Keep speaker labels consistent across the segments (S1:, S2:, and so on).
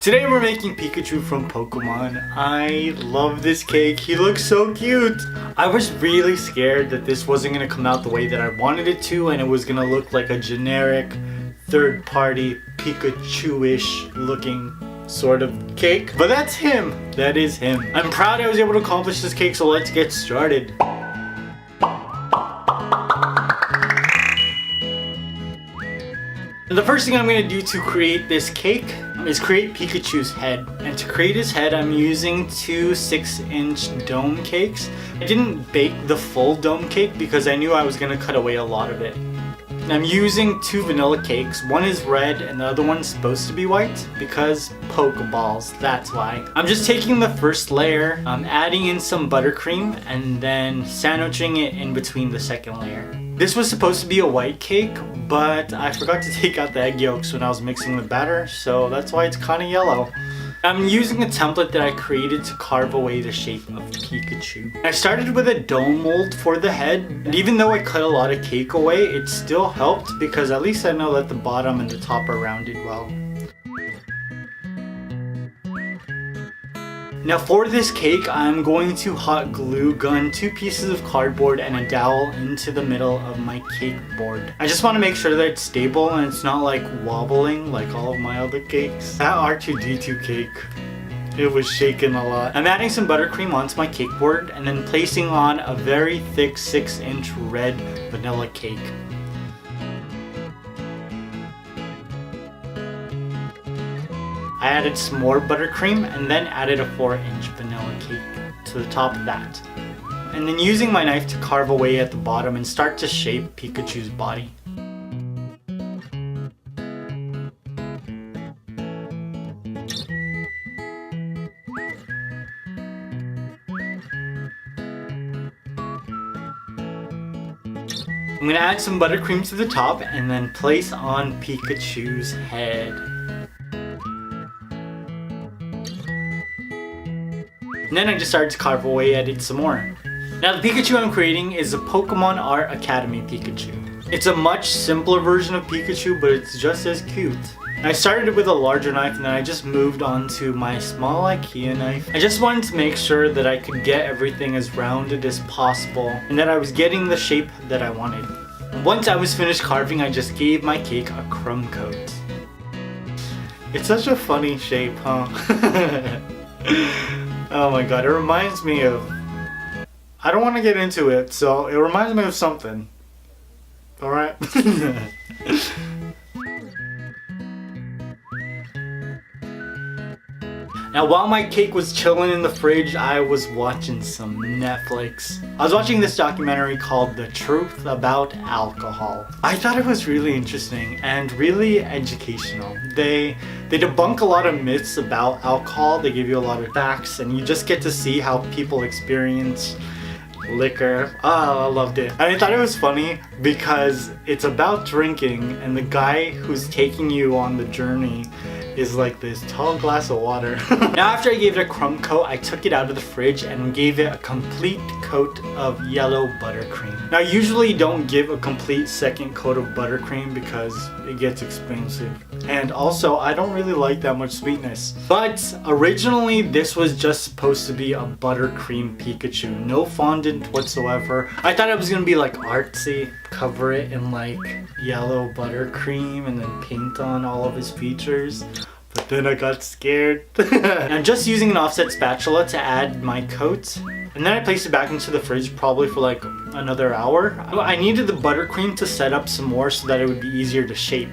S1: Today we're making Pikachu from Pokemon. I love this cake. He looks so cute. I was really scared that this wasn't going to come out the way that I wanted it to, and it was going to look like a generic third-party Pikachu-ish looking sort of cake. But that's him. That is him. I'm proud I was able to accomplish this cake, so let's get started. The first thing I'm going to do to create this cake is create Pikachu's head. And to create his head, I'm using two 6-inch dome cakes. I didn't bake the full dome cake because I knew I was going to cut away a lot of it. And I'm using two vanilla cakes. One is red and the other one's supposed to be white because Pokeballs, that's why. I'm just taking the first layer, adding in some buttercream, and then sandwiching it in between the second layer. This was supposed to be a white cake, but I forgot to take out the egg yolks when I was mixing the batter, so that's why it's kind of yellow. I'm using a template that I created to carve away the shape of Pikachu. I started with a dome mold for the head, and even though I cut a lot of cake away, it still helped because at least I know that the bottom and the top are rounded well. Now for this cake, I'm going to hot glue gun 2 pieces of cardboard and a dowel into the middle of my cake board. I just want to make sure that it's stable and it's not like wobbling like all of my other cakes. That R2-D2 cake, it was shaking a lot. I'm adding some buttercream onto my cake board and then placing on a very thick 6-inch red vanilla cake. I added some more buttercream and then added a 4-inch vanilla cake to the top of that. And then using my knife to carve away at the bottom and start to shape Pikachu's body. I'm going to add some buttercream to the top and then place on Pikachu's head. And then I just started to carve away at it some more. Now the Pikachu I'm creating is a Pokemon Art Academy Pikachu. It's a much simpler version of Pikachu, but it's just as cute. I started with a larger knife and then I just moved on to my small IKEA knife. I just wanted to make sure that I could get everything as rounded as possible and that I was getting the shape that I wanted. Once I was finished carving, I just gave my cake a crumb coat. It's such a funny shape, huh? Oh my god, it reminds me of... I don't want to get into it, so it reminds me of something. Alright? Now while my cake was chilling in the fridge, I was watching some Netflix. I was watching this documentary called The Truth About Alcohol. I thought it was really interesting and really educational. They debunk a lot of myths about alcohol. They give you a lot of facts and you just get to see how people experience liquor. I loved it. And I thought it was funny because it's about drinking and the guy who's taking you on the journey is like this tall glass of water. Now after I gave it a crumb coat, I took it out of the fridge and gave it a complete coat of yellow buttercream. Now I usually don't give a complete second coat of buttercream because it gets expensive. And also, I don't really like that much sweetness. But originally this was just supposed to be a buttercream Pikachu. No fondant whatsoever. I thought it was gonna be like artsy. Cover it in like yellow buttercream and then paint on all of his features. But then I got scared. I'm just using an offset spatula to add my coat. And then I placed it back into the fridge probably for like another hour. I needed the buttercream to set up some more so that it would be easier to shape.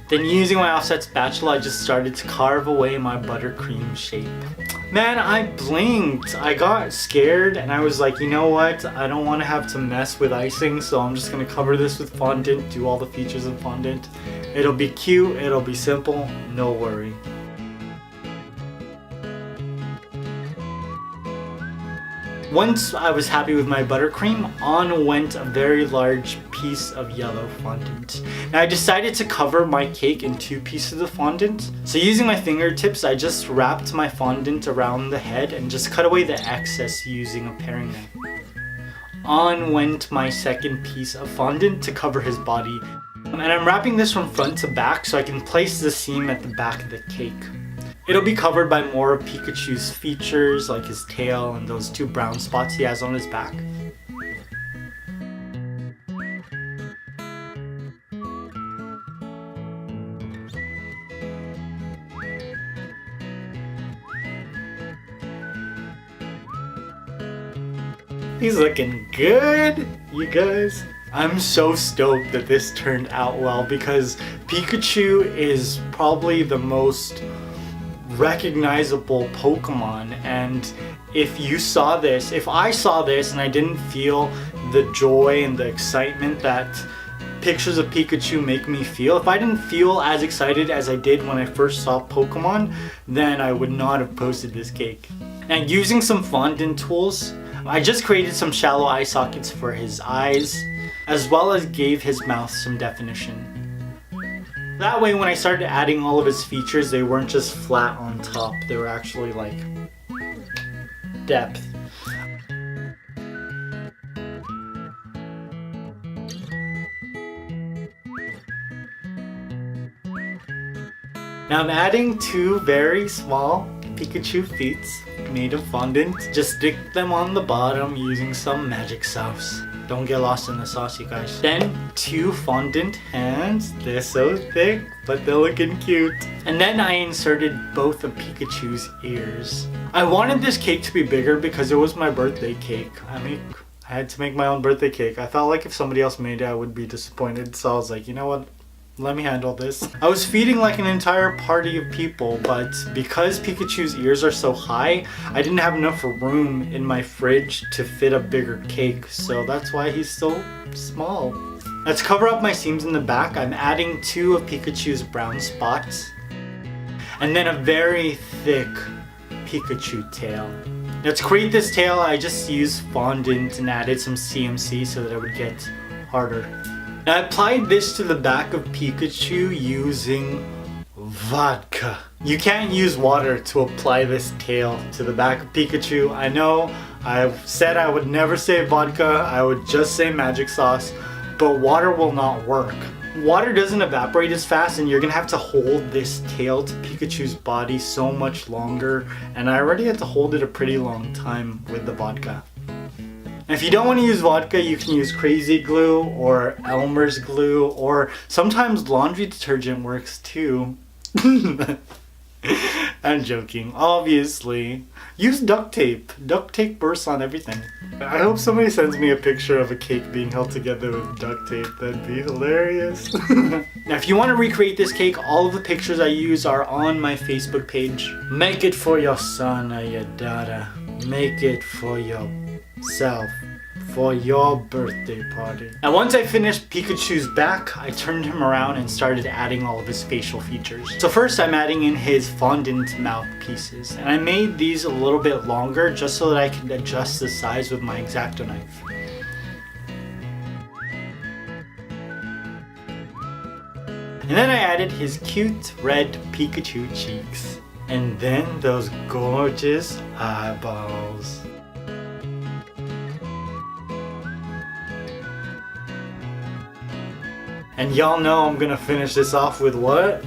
S1: Then using my offset spatula, I just started to carve away my buttercream shape. Man, I blinked. I got scared and I was like, you know what? I don't want to have to mess with icing, so I'm just going to cover this with fondant, do all the features of fondant. It'll be cute, it'll be simple, no worry. Once I was happy with my buttercream, on went a very large piece of yellow fondant. Now I decided to cover my cake in 2 pieces of fondant. So using my fingertips, I just wrapped my fondant around the head and just cut away the excess using a paring knife. On went my second piece of fondant to cover his body. And I'm wrapping this from front to back so I can place the seam at the back of the cake. It'll be covered by more of Pikachu's features, like his tail and those 2 brown spots he has on his back. He's looking good, you guys. I'm so stoked that this turned out well because Pikachu is probably the most recognizable Pokemon, and if I saw this and I didn't feel the joy and the excitement that pictures of Pikachu make me feel, if I didn't feel as excited as I did when I first saw Pokemon, then I would not have posted this cake. And using some fondant tools, I just created some shallow eye sockets for his eyes, as well as gave his mouth some definition. That way when I started adding all of his features, they weren't just flat on top, they were actually like depth. Now I'm adding 2 very small Pikachu feet made of fondant. Just stick them on the bottom using some magic sauce. Don't get lost in the sauce, you guys. Then 2 fondant hands. They're so thick, but they're looking cute. And then I inserted both of Pikachu's ears. I wanted this cake to be bigger because it was my birthday cake. I had to make my own birthday cake. I felt like if somebody else made it, I would be disappointed. So I was like, you know what? Let me handle this. I was feeding like an entire party of people, but because Pikachu's ears are so high, I didn't have enough room in my fridge to fit a bigger cake, so that's why he's so small. Now to cover up my seams in the back, I'm adding 2 of Pikachu's brown spots, and then a very thick Pikachu tail. Now to create this tail, I just used fondant and added some CMC so that it would get harder. Now, I applied this to the back of Pikachu using vodka. You can't use water to apply this tail to the back of Pikachu. I know I've said I would never say vodka, I would just say magic sauce, but water will not work. Water doesn't evaporate as fast and you're gonna have to hold this tail to Pikachu's body so much longer, and I already had to hold it a pretty long time with the vodka. If you don't want to use vodka, you can use crazy glue or Elmer's glue, or sometimes laundry detergent works too. I'm joking, obviously. Use duct tape. Duct tape bursts on everything. I hope somebody sends me a picture of a cake being held together with duct tape. That'd be hilarious. Now if you want to recreate this cake, all of the pictures I use are on my Facebook page. Make it for your son or your daughter. Make it for yourself. For your birthday party. And once I finished Pikachu's back, I turned him around and started adding all of his facial features. So first I'm adding in his fondant mouth pieces. And I made these a little bit longer just so that I could adjust the size with my X-Acto knife. And then I added his cute red Pikachu cheeks. And then those gorgeous eyeballs. And y'all know I'm gonna finish this off with what?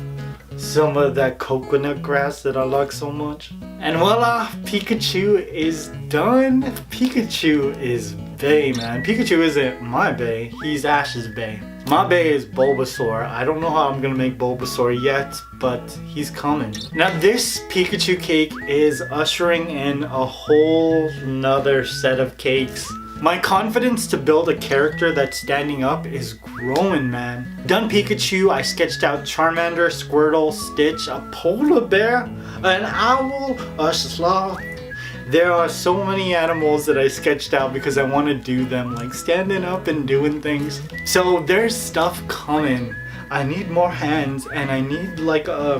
S1: Some of that coconut grass that I like so much. And voila, Pikachu is done. Pikachu is bae, man. Pikachu isn't my bae, he's Ash's bae. My bae is Bulbasaur. I don't know how I'm gonna make Bulbasaur yet, but he's coming. Now this Pikachu cake is ushering in a whole nother set of cakes. My confidence to build a character that's standing up is growing, man. Done Pikachu, I sketched out Charmander, Squirtle, Stitch, a polar bear, an owl, a sloth. There are so many animals that I sketched out because I want to do them, like standing up and doing things. So there's stuff coming. I need more hands, and I need like a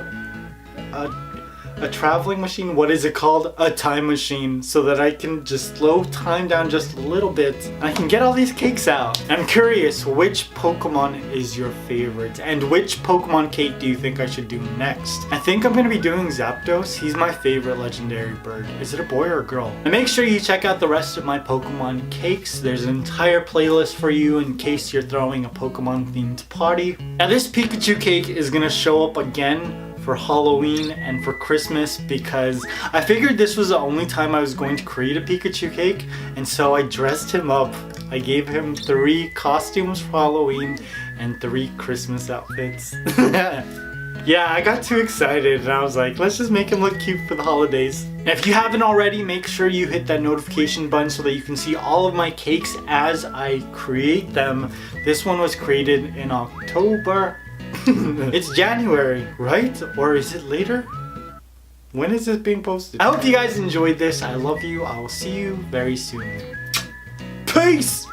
S1: traveling machine. What is it called? A time machine, so that I can just slow time down just a little bit and I can get all these cakes out. I'm curious, which Pokemon is your favorite, and which Pokemon cake do you think I should do next? I think I'm gonna be doing Zapdos. He's my favorite legendary bird. Is it a boy or a girl? And make sure you check out the rest of my Pokemon cakes. There's an entire playlist for you in case you're throwing a Pokemon themed party. Now this Pikachu cake is gonna show up again for Halloween and for Christmas because I figured this was the only time I was going to create a Pikachu cake, and so I dressed him up. I gave him 3 costumes for Halloween and 3 Christmas outfits. Yeah, I got too excited and I was like, let's just make him look cute for the holidays. And if you haven't already, make sure you hit that notification button so that you can see all of my cakes as I create them. This one was created in October. It's January, right? Or is it later? When is this being posted? I hope you guys enjoyed this. I love you. I will see you very soon. Peace!